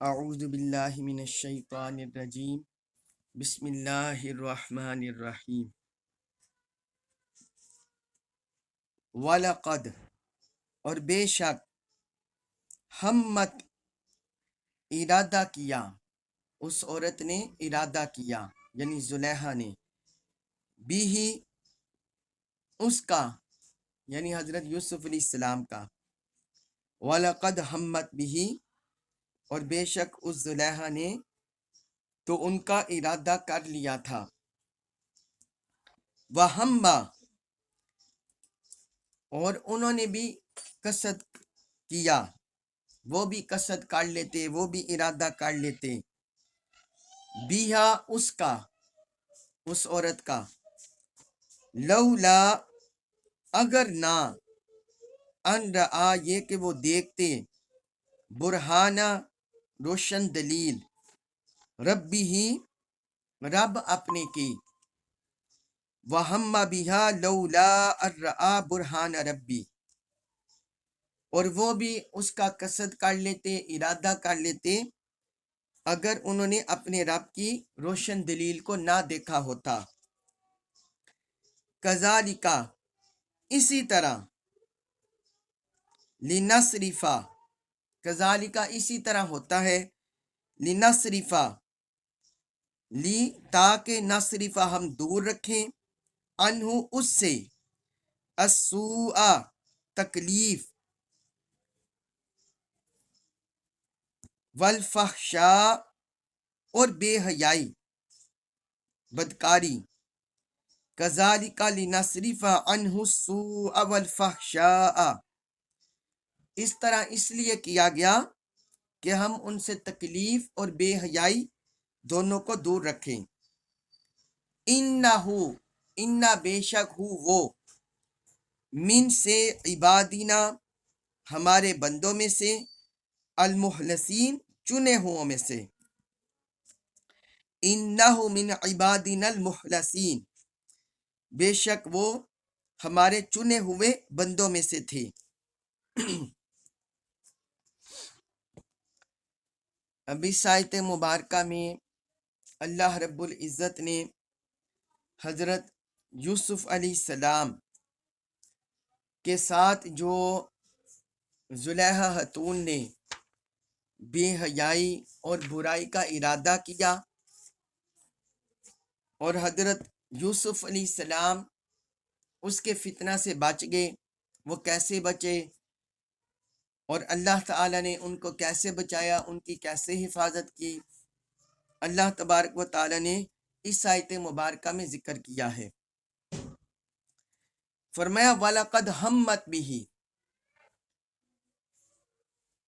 اعوذ باللہ من الشیطان الرجیم بسم اللہ الرحمن الرحیم وَلَقَدْ اور بے شک ہمت ارادہ کیا اس عورت نے ارادہ کیا یعنی زلیخا نے بھی اس کا یعنی حضرت یوسف علیہ السلام کا وَلَقَدْ ہمت بھی اور بے شک اس زلیخا نے تو ان کا ارادہ کر لیا تھا وَہَمَّ اور انہوں نے بھی قصد کیا وہ بھی قصد کر لیتے وہ بھی ارادہ کر لیتے بیہا اس کا اس عورت کا لولا اگر نہ ان رآ یہ کہ وہ دیکھتے برہانہ روشن دلیل ربی ہی رب اپنے کی وہم بیہا لولا ان رآ برہان ربی اور وہ بھی اس کا قصد کر لیتے ارادہ کر لیتے اگر انہوں نے اپنے رب کی روشن دلیل کو نہ دیکھا ہوتا کذالکا اسی طرح لنصرفا کذالکا اسی طرح ہوتا ہے لنصرفا لی تاکہ نصرفا ہم دور رکھیں انہو اس سے السوء تکلیف والفحشاء اور بے حیائی بدکاری کذالک لنصرف عنہ السوء والفحشاء اس طرح اس لیے کیا گیا کہ ہم ان سے تکلیف اور بے حیائی دونوں کو دور رکھیں انہ بے شک ہو وہ من سے عبادینا ہمارے بندوں میں سے المخلصین چنے ہوں میں سے انہ من عبادنا المخلصین بے شک وہ ہمارے چنے ہوئے بندوں میں سے تھے ابھی آیت مبارکہ میں اللہ رب العزت نے حضرت یوسف علیہ السلام کے ساتھ جو زلیخا خاتون نے بے حیائی اور برائی کا ارادہ کیا اور حضرت یوسف علیہ السلام اس کے فتنہ سے بچ گئے وہ کیسے بچے اور اللہ تعالیٰ نے ان کو کیسے بچایا ان کی کیسے حفاظت کی اللہ تبارک و تعالیٰ نے اس آیت مبارکہ میں ذکر کیا ہے فرمایا وَلَقَدْ ہمت بِهِ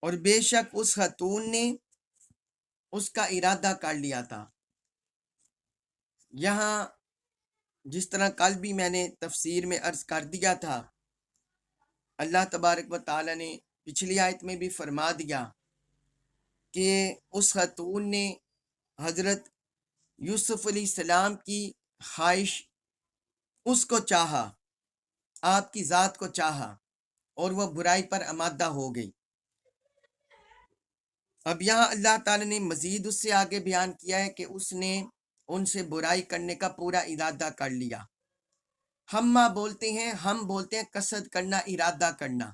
اور بے شک اس خاتون نے اس کا ارادہ کر لیا تھا یہاں جس طرح کل بھی میں نے تفسیر میں عرض کر دیا تھا اللہ تبارک و تعالیٰ نے پچھلی آیت میں بھی فرما دیا کہ اس خاتون نے حضرت یوسف علیہ السلام کی خواہش اس کو چاہا آپ کی ذات کو چاہا اور وہ برائی پر آمادہ ہو گئی اب یہاں اللہ تعالیٰ نے مزید اس سے آگے بیان کیا ہے کہ اس نے ان سے برائی کرنے کا پورا ارادہ کر لیا ہم بولتے ہیں قصد کرنا ارادہ کرنا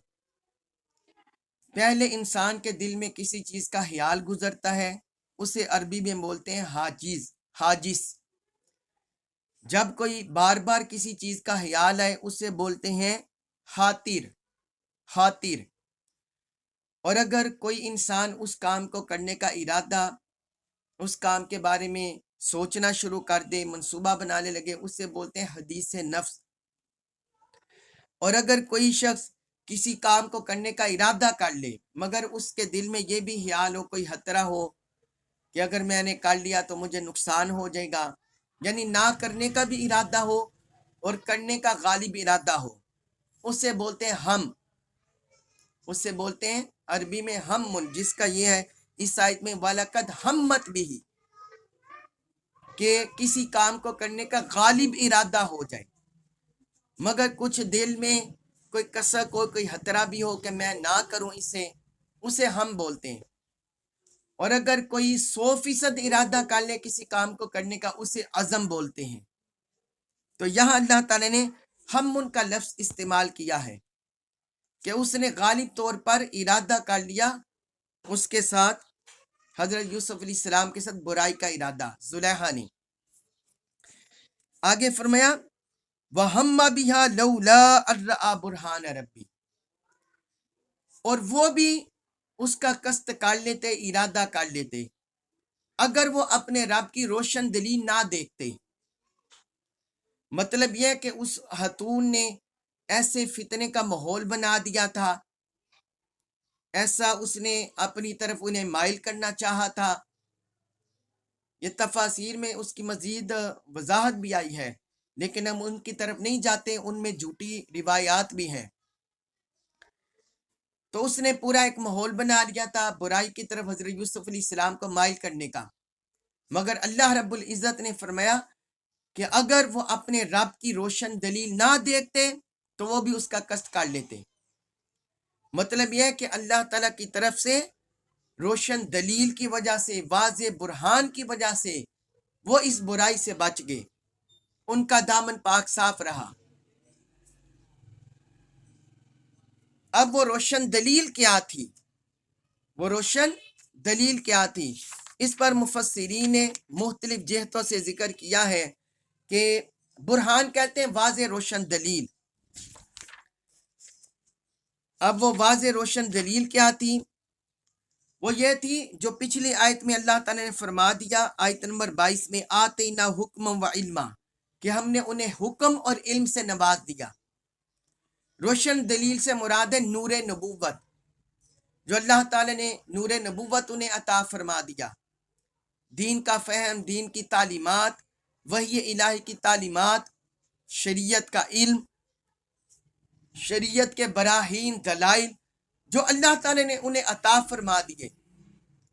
پہلے انسان کے دل میں کسی چیز کا خیال گزرتا ہے اسے عربی میں بولتے ہیں حاجز جب کوئی بار بار کسی چیز کا خیال آئے اسے بولتے ہیں خاطر اور اگر کوئی انسان اس کام کو کرنے کا ارادہ اس کام کے بارے میں سوچنا شروع کر دے منصوبہ بنانے لگے اسے بولتے ہیں حدیث نفس اور اگر کوئی شخص کسی کام کو کرنے کا ارادہ کر لے مگر اس کے دل میں یہ بھی خیال ہو کوئی خطرہ ہو کہ اگر میں نے کر لیا تو مجھے نقصان ہو جائے گا یعنی نہ کرنے کا بھی ارادہ ہو اور کرنے کا غالب ارادہ ہو اسے بولتے ہیں عربی میں ہم جس کا یہ ہے اس آیت میں وَلَقَدْ ہمت بِهِ کہ کسی کام کو کرنے کا غالب ارادہ ہو جائے مگر کچھ دل میں کوئی کسک ہو کوئی خطرہ بھی ہو کہ میں نہ کروں اسے ہم بولتے ہیں اور اگر کوئی 100% ارادہ کر لے کسی کام کو کرنے کا اسے عزم بولتے ہیں۔ تو یہاں اللہ تعالیٰ نے ہم ان کا لفظ استعمال کیا ہے کہ اس نے غالب طور پر ارادہ کر لیا اس کے ساتھ، حضرت یوسف علیہ السلام کے ساتھ برائی کا ارادہ زلیخا نے۔ آگے فرمایا وَهَمَّ بِهَا لَوْلَا أَن رَأَىٰ بُرْهَانَ رَبِّهِ، اور وہ بھی اس کا قصد کر لیتے، ارادہ کر لیتے، اگر وہ اپنے رب کی روشن دلیل نہ دیکھتے۔ مطلب یہ کہ اس خاتون نے ایسے فتنے کا ماحول بنا دیا تھا، ایسا اس نے اپنی طرف انہیں مائل کرنا چاہا تھا۔ یہ تفاسیر میں اس کی مزید وضاحت بھی آئی ہے، لیکن ہم ان کی طرف نہیں جاتے، ان میں جھوٹی روایات بھی ہیں۔ تو اس نے پورا ایک ماحول بنا لیا تھا برائی کی طرف حضرت یوسف علیہ السلام کو مائل کرنے کا، مگر اللہ رب العزت نے فرمایا کہ اگر وہ اپنے رب کی روشن دلیل نہ دیکھتے تو وہ بھی اس کا قصد کر لیتے۔ مطلب یہ ہے کہ اللہ تعالیٰ کی طرف سے روشن دلیل کی وجہ سے، واضح برہان کی وجہ سے وہ اس برائی سے بچ گئے، ان کا دامن پاک صاف رہا۔ اب وہ روشن دلیل کیا تھی؟ وہ روشن دلیل کیا تھی؟ اس پر مفسرین نے مختلف جہتوں سے ذکر کیا ہے کہ برہان کہتے ہیں واضح روشن دلیل۔ اب وہ واضح روشن دلیل کیا تھی؟ وہ یہ تھی جو پچھلی آیت میں اللہ تعالیٰ نے فرما دیا، آیت نمبر 22 میں آتینا حکم و علما، کہ ہم نے انہیں حکم اور علم سے نواز دیا۔ روشن دلیل سے مراد ہے نور نبوت، جو اللہ تعالیٰ نے نور نبوت انہیں عطا فرما دیا، دین کا فہم، دین کی تعلیمات، وحی الہی کی تعلیمات، شریعت کا علم، شریعت کے براہین دلائل جو اللہ تعالیٰ نے انہیں عطا فرما دیے۔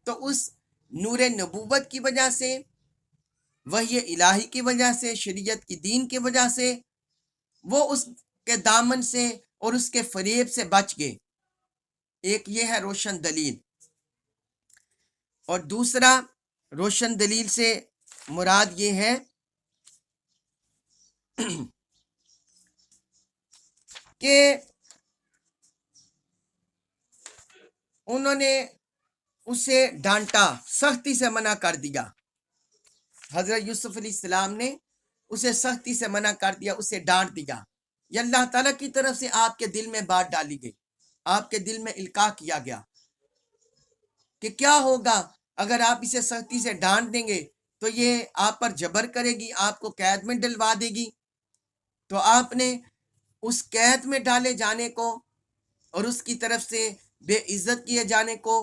تو اس نور نبوت کی وجہ سے، وحی الہی کی وجہ سے، شریعت کی دین کی وجہ سے وہ اس کے دامن سے اور اس کے فریب سے بچ گئے۔ ایک یہ ہے روشن دلیل، اور دوسرا روشن دلیل سے مراد یہ ہے کہ انہوں نے اسے ڈانٹا، سختی سے منع کر دیا۔ حضرت یوسف علیہ السلام نے اسے سختی سے منع کر دیا، اسے ڈانٹ دیا۔ یہ اللہ تعالیٰ کی طرف سے آپ کے دل میں بات ڈالی گئی، آپ کے دل میں القاء کیا گیا کہ کیا ہوگا اگر آپ اسے سختی سے ڈانٹ دیں گے تو یہ آپ پر جبر کرے گی، آپ کو قید میں ڈلوا دے گی۔ تو آپ نے اس قید میں ڈالے جانے کو اور اس کی طرف سے بے عزت کیے جانے کو،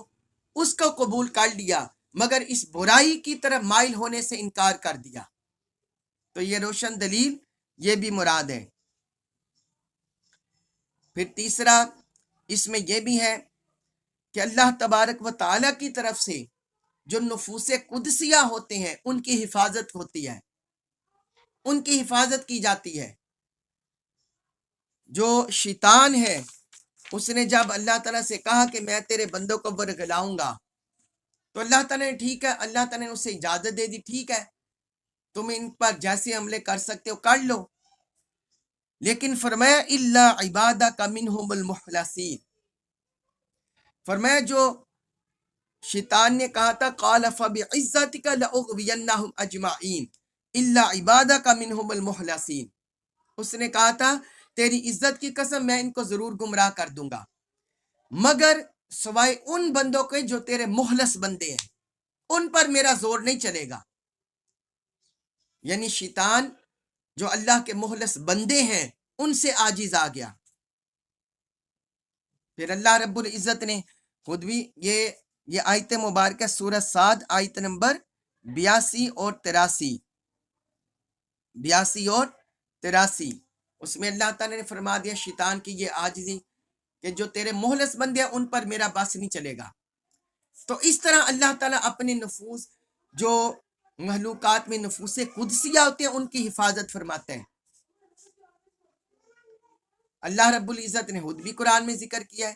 اس کو قبول کر لیا، مگر اس برائی کی طرف مائل ہونے سے انکار کر دیا۔ تو یہ روشن دلیل یہ بھی مراد ہے۔ پھر تیسرا اس میں یہ بھی ہے کہ اللہ تبارک و تعالیٰ کی طرف سے جو نفوس قدسیہ ہوتے ہیں ان کی حفاظت ہوتی ہے، ان کی حفاظت کی جاتی ہے۔ جو شیطان ہے اس نے جب اللہ تعالیٰ سے کہا کہ میں تیرے بندوں کو برگلاؤں گا، تو اللہ تعالیٰ نے ٹھیک ہے، اللہ تعالیٰ نے اسے اجازت دے دی، ٹھیک ہے تم ان پر جیسے حملے کر سکتے ہو کر لو، لیکن فرمایا الا عبادک منہم المخلصین، فرمایا جو شیطان نے کہا تھا قال فبعزتک لاغوینہم اجمعین الا عبادک منہم المخلصین، اس نے کہا تھا تیری عزت کی قسم میں ان کو ضرور گمراہ کر دوں گا، مگر سوائے ان بندوں کے جو تیرے مخلص بندے ہیں، ان پر میرا زور نہیں چلے گا۔ یعنی شیطان جو اللہ کے مخلص بندے ہیں ان سے عاجز آ گیا۔ پھر اللہ رب العزت نے خود بھی یہ آیت مبارکہ سورہ صاد آیت نمبر 82 اور 83 اس میں اللہ تعالیٰ نے فرما دیا شیطان کی یہ عاجزی کہ جو تیرے مخلص بندے ہیں ان پر میرا بس نہیں چلے گا۔ تو اس طرح اللہ تعالیٰ اپنے نفوس، جو محلوقات میں نفوس قدسیہ ہوتے ہیں ان کی حفاظت فرماتے ہیں۔ اللہ رب العزت نے خود بھی قرآن میں ذکر کیا ہے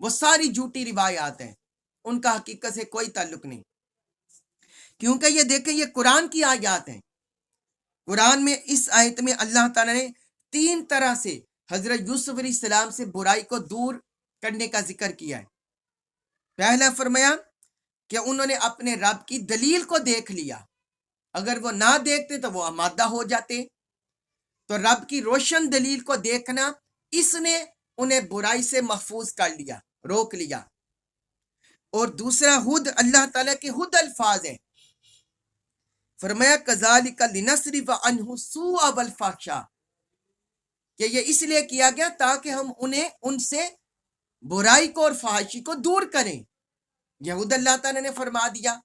وہ ساری جھوٹی روایات ہیں، ان کا حقیقت سے کوئی تعلق نہیں، کیونکہ یہ دیکھیں یہ قرآن کی آیات ہیں۔ قرآن میں اس آیت میں اللہ تعالیٰ نے 3 طرح سے حضرت یوسف علیہ السلام سے برائی کو دور کرنے کا ذکر کیا ہے۔ پہلا فرمایا کہ انہوں نے اپنے رب کی دلیل کو دیکھ لیا، اگر وہ نہ دیکھتے تو وہ آمادہ ہو جاتے، تو رب کی روشن دلیل کو دیکھنا اس نے انہیں برائی سے محفوظ کر لیا، روک لیا۔ اور دوسرا ہد، اللہ تعالیٰ کے ہد الفاظ ہیں، فرمایا کذالک لنصرف عنہ السوء والفحشاء، کہ یہ اس لیے کیا گیا تاکہ ہم انہیں ان سے برائی کو اور فحاشی کو دور کریں۔ یہود اللہ تعالیٰ نے فرما دیا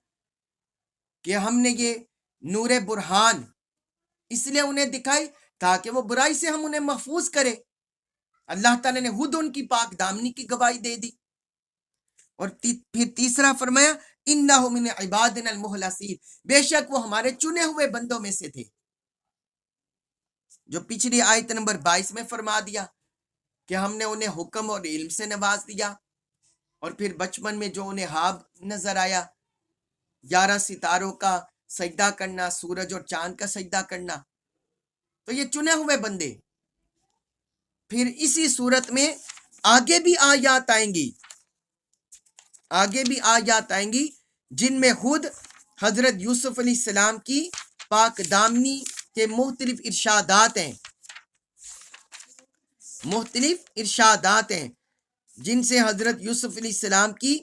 کہ ہم نے یہ نور برہان اس لیے انہیں دکھائی تاکہ وہ برائی سے ہم انہیں محفوظ کریں۔ اللہ تعالیٰ نے خود ان کی پاک دامنی کی گواہی دے دی۔ اور پھر تیسرا فرمایا انہ من عبادنا المخلصین، بے شک وہ ہمارے چنے ہوئے بندوں میں سے تھے، جو پچھلی آیت نمبر 22 میں فرما دیا کہ ہم نے انہیں حکم اور علم سے نواز دیا، اور پھر بچپن میں جو انہیں خواب نظر آیا 11 ستاروں کا سجدہ کرنا، سورج اور چاند کا سجدہ کرنا، تو یہ چنے ہوئے بندے۔ پھر اسی صورت میں آگے بھی آیات آئیں گی جن میں خود حضرت یوسف علیہ السلام کی پاک دامنی کے مختلف ارشادات ہیں جن سے حضرت یوسف علیہ السلام کی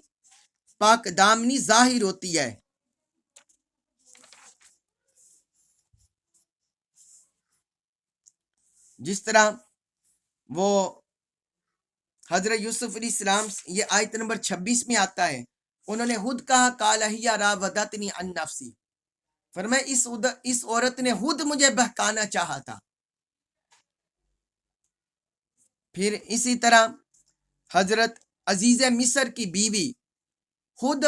پاک دامنی ظاہر ہوتی ہے۔ جس طرح وہ حضرت یوسف علیہ السلام، یہ آیت نمبر 26 میں آتا ہے، انہوں نے خود کہا قال ہی راودتنی عن نفسی، فرمایا اس عورت نے خود مجھے بہکانا چاہا تھا۔ پھر اسی طرح حضرت عزیز مصر کی بیوی خود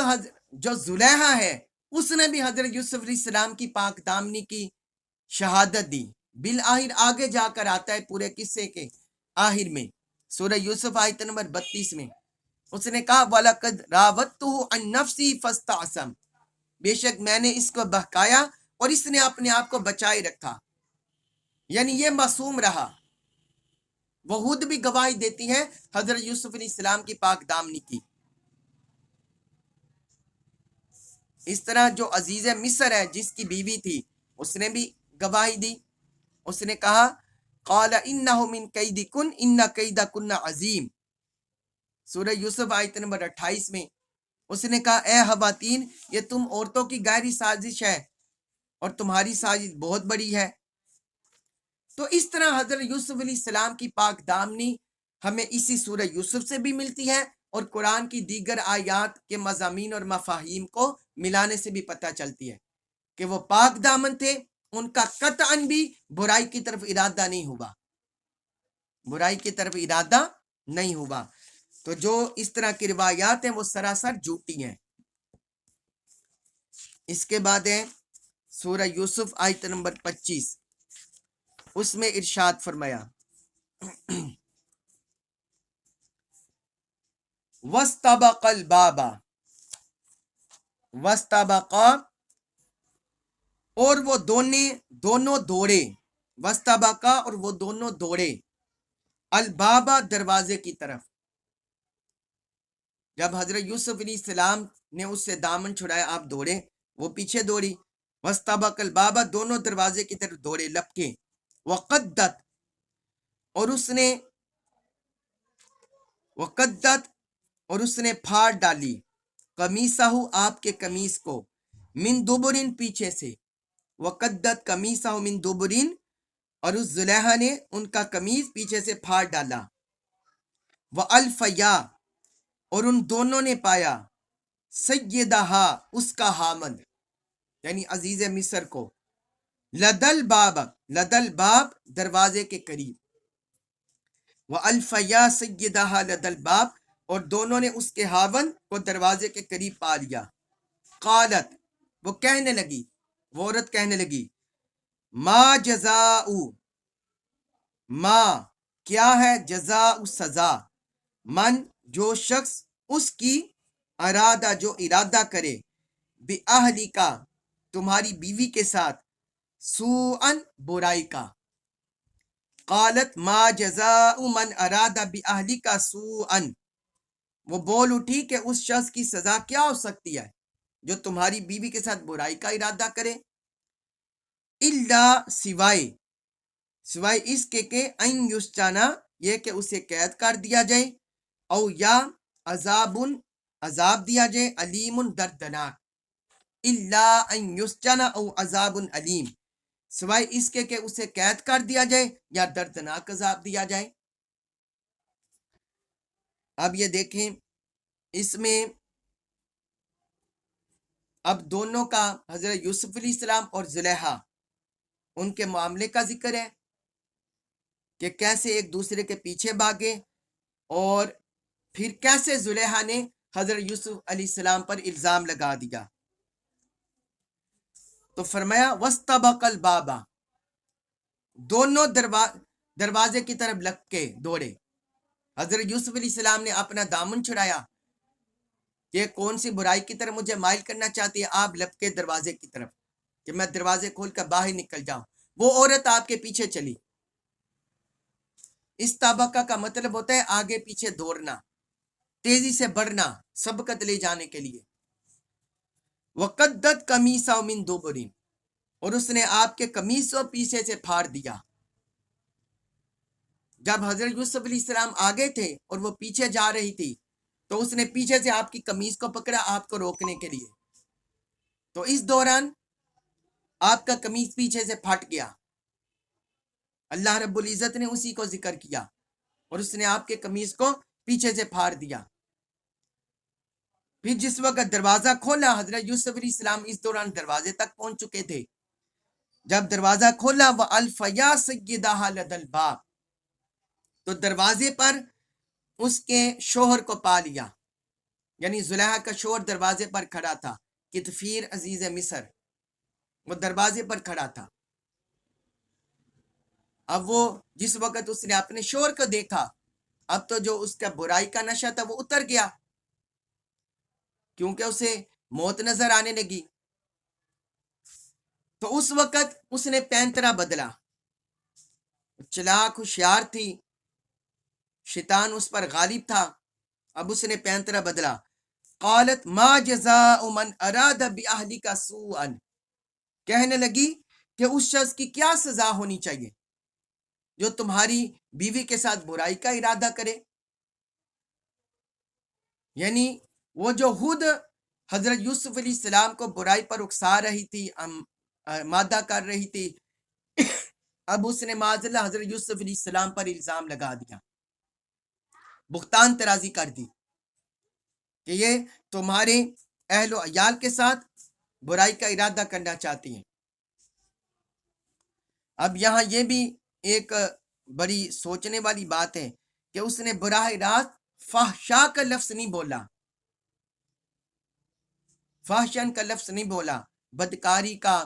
جو زلیخا ہے، اس نے بھی حضرت یوسف علیہ السلام کی پاک دامنی کی شہادت دی۔ بالآخر آگے جا کر آتا ہے پورے قصے کے آخر میں سورہ یوسف آیت نمبر 32 میں، اس نے کہا وَلَقَدْ رَاوَدتُّهُ عَن نَفْسِهِ فَاسْتَعْصَمَ، بے شک میں نے اس کو بہکایا اور اس نے اپنے آپ کو بچائے رکھا، یعنی یہ معصوم رہا۔ وہ خود بھی گواہی دیتی ہیں حضرت یوسف علیہ السلام کی پاک دامنی کی۔ اس طرح جو عزیز مصر ہے جس کی بیوی تھی، اس نے بھی گواہی دی، اس نے کہا قال انہ من کیدکن ان کیدکن عظیم، سورہ یوسف آیت نمبر 28 میں اس نے کہا اے خواتین، یہ تم عورتوں کی گہری سازش ہے اور تمہاری سازش بہت بڑی ہے۔ تو اس طرح حضرت یوسف علیہ السلام کی پاک دامنی ہمیں اسی سورہ یوسف سے بھی ملتی ہے، اور قرآن کی دیگر آیات کے مضامین اور مفاہیم کو ملانے سے بھی پتہ چلتی ہے کہ وہ پاک دامن تھے، ان کا قطعاً بھی برائی کی طرف ارادہ نہیں ہوا۔ تو جو اس طرح کی روایات ہیں وہ سراسر جھوٹی ہیں۔ اس کے بعد ہے سورہ یوسف آیت نمبر 25، اس میں ارشاد فرمایا وَاسْتَبَقَ الْبَابَ، وَاسْتَبَقَ اور وہ دونوں دوڑے، وَاسْتَبَقَ اور وہ دونوں دوڑے، البابا دروازے کی طرف۔ جب حضرت یوسف علیہ السلام نے اس سے دامن چھڑایا، آپ دوڑے، وہ پیچھے دوڑی۔ وَاسْتَبَقَ الْبَابَ دونوں دروازے کی طرف دوڑے لپکے۔ وَقَدَّتْ اور اس نے پھاڑ ڈالی، قمیصہ آپ کے قمیص کو، من دبرن پیچھے سے، وقدت قمیصہ من دبرن اور اس زلیخا نے ان کا قمیص پیچھے سے پھاڑ ڈالا، وَأَلْفَيَا اور ان دونوں نے پایا، سیدہا اس کا حامد یعنی عزیز مصر کو، لدل باب دروازے کے قریب، وَأَلْفَيَا سیدہا لدل باب اور دونوں نے اس کے خاوند کو دروازے کے قریب پا لیا۔ قالت وہ کہنے لگی، وہ عورت کہنے لگی، ما جزاء، ما کیا ہے، جزاء سزا، من جو شخص اس کی ارادہ جو ارادہ کرے بِأَهْلِ کا تمہاری بیوی کے ساتھ سوءً برائی کا. قالت ما جزاء من اراد بِأَهْلِ کا سوءً، وہ بول اٹھی کہ اس شخص کی سزا کیا ہو سکتی ہے جو تمہاری بیوی کے ساتھ برائی کا ارادہ کرے. الا سوائے اس کے کہ ان یسجنا، یہ کہ اسے قید کر دیا جائے، او یا عذاب دیا جائے، علیم دردناک. الا ان یسجنا او عذاب علیم، سوائے اس کے کہ اسے قید کر دیا جائے یا دردناک عذاب دیا جائے. اب یہ دیکھیں، اس میں اب دونوں کا حضرت یوسف علیہ السلام اور زلیخا ان کے معاملے کا ذکر ہے کہ کیسے ایک دوسرے کے پیچھے بھاگے اور پھر کیسے زلیخا نے حضرت یوسف علیہ السلام پر الزام لگا دیا. تو فرمایا وَاسْتَبَقَ الْبَابَ، دونوں دروازے کی طرف لگ کے دوڑے. حضرت یوسف علیہ السلام نے اپنا دامن چھڑایا کہ کون سی برائی کی طرف مجھے مائل کرنا چاہتی ہے، آپ لپکے دروازے کی طرف کہ میں دروازے کھول کر باہر نکل جاؤں. وہ عورت آپ کے پیچھے چلی. استبقہ کا مطلب ہوتا ہے آگے پیچھے دوڑنا، تیزی سے بڑھنا، سبقت لے جانے کے لیے. وقدت قمیصہ من دبر، اور اس نے آپ کے قمیص کو پیچھے سے پھاڑ دیا. جب حضرت یوسف علیہ السلام آگے تھے اور وہ پیچھے جا رہی تھی تو اس نے پیچھے سے آپ کی قمیص کو پکڑا آپ کو روکنے کے لیے. تو اس دوران آپ کا قمیص پیچھے سے پھٹ گیا. اللہ رب العزت نے اسی کو ذکر کیا اور اس نے آپ کے قمیص کو پیچھے سے پھاڑ دیا. پھر جس وقت دروازہ کھولا، حضرت یوسف علیہ السلام اس دوران دروازے تک پہنچ چکے تھے. جب دروازہ کھولا وَأَلْفَ يَا سَيِّدَهَا لَدَى الْبَابِ، تو دروازے پر اس کے شوہر کو پا لیا، یعنی زلیخا کا شوہر دروازے پر کھڑا تھا. کتفیر عزیز مصر وہ دروازے پر کھڑا تھا. اب وہ جس وقت اس نے اپنے شوہر کو دیکھا، اب تو جو اس کا برائی کا نشہ تھا وہ اتر گیا کیونکہ اسے موت نظر آنے لگی. تو اس وقت اس نے پینترا بدلا. چلاک ہوشیار تھی، شیطان اس پر غالب تھا. اب اس نے پینترا بدلا. قالت ما جزاء من اراد بأهلك سوءا، کہنے لگی کہ اس شخص کی کیا سزا ہونی چاہیے جو تمہاری بیوی کے ساتھ برائی کا ارادہ کرے. یعنی وہ جو خود حضرت یوسف علیہ السلام کو برائی پر اکسا رہی تھی، مادہ کر رہی تھی، اب اس نے معاذ اللہ حضرت یوسف علیہ السلام پر الزام لگا دیا، بہتان ترازی کر دی کہ یہ تمہارے اہل و عیال کے ساتھ برائی کا ارادہ کرنا چاہتی ہیں. اب یہاں یہ بھی ایک بڑی سوچنے والی بات ہے کہ اس نے براہ راست فحشا کا لفظ نہیں بولا، فحشن کا لفظ نہیں بولا، بدکاری کا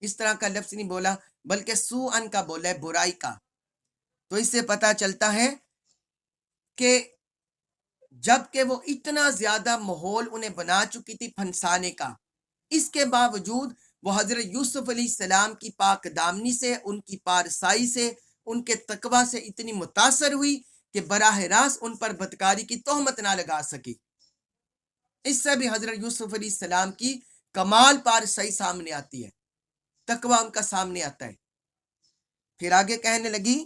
اس طرح کا لفظ نہیں بولا، بلکہ سوءن کا بولا ہے، برائی کا. تو اس سے پتہ چلتا ہے کہ جب کہ وہ اتنا زیادہ ماحول انہیں بنا چکی تھی پھنسانے کا، اس کے باوجود وہ حضرت یوسف علیہ السلام کی پاک دامنی سے، ان کی پارسائی سے، ان کے تقوی سے اتنی متاثر ہوئی کہ براہ راست ان پر بدکاری کی تہمت نہ لگا سکی. اس سے بھی حضرت یوسف علیہ السلام کی کمال پارسائی سامنے آتی ہے، تقوی ان کا سامنے آتا ہے. پھر آگے کہنے لگی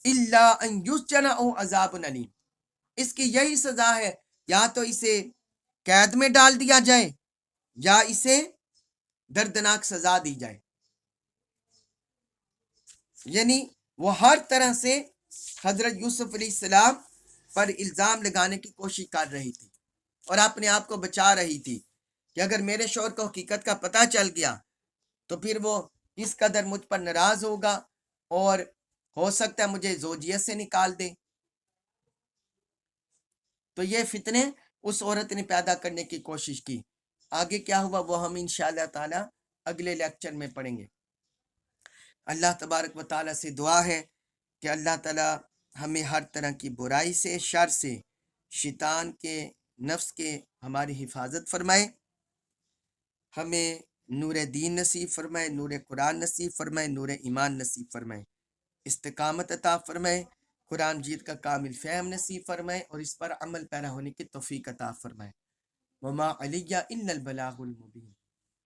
الا ان یسجن او عذاب علیم، اس کی یہی سزا ہے، یا تو اسے قید میں ڈال دیا جائے یا اسے دردناک سزا دی جائے. یعنی وہ ہر طرح سے حضرت یوسف علیہ السلام پر الزام لگانے کی کوشش کر رہی تھی اور اپنے آپ کو بچا رہی تھی کہ اگر میرے شوہر کو حقیقت کا پتہ چل گیا تو پھر وہ اس قدر مجھ پر ناراض ہوگا اور ہو سکتا ہے مجھے زوجیت سے نکال دے. تو یہ فتنے اس عورت نے پیدا کرنے کی کوشش کی. آگے کیا ہوا وہ ہم انشاءاللہ تعالی اگلے لیکچر میں پڑھیں گے. اللہ تبارک و تعالی سے دعا ہے کہ اللہ تعالی ہمیں ہر طرح کی برائی سے، شر سے شیطان کے نفس کے ہماری حفاظت فرمائے، ہمیں نور دین نصیب فرمائے، نور قرآن نصیب فرمائے، نور ایمان نصیب فرمائے، استقامت عطا فرمائے، قرآن مجید کا کامل فہم نصیب فرمائے اور اس پر عمل پیرا ہونے کی توفیق عطا فرمائے۔ وما علیہ الا البلاغ المبین۔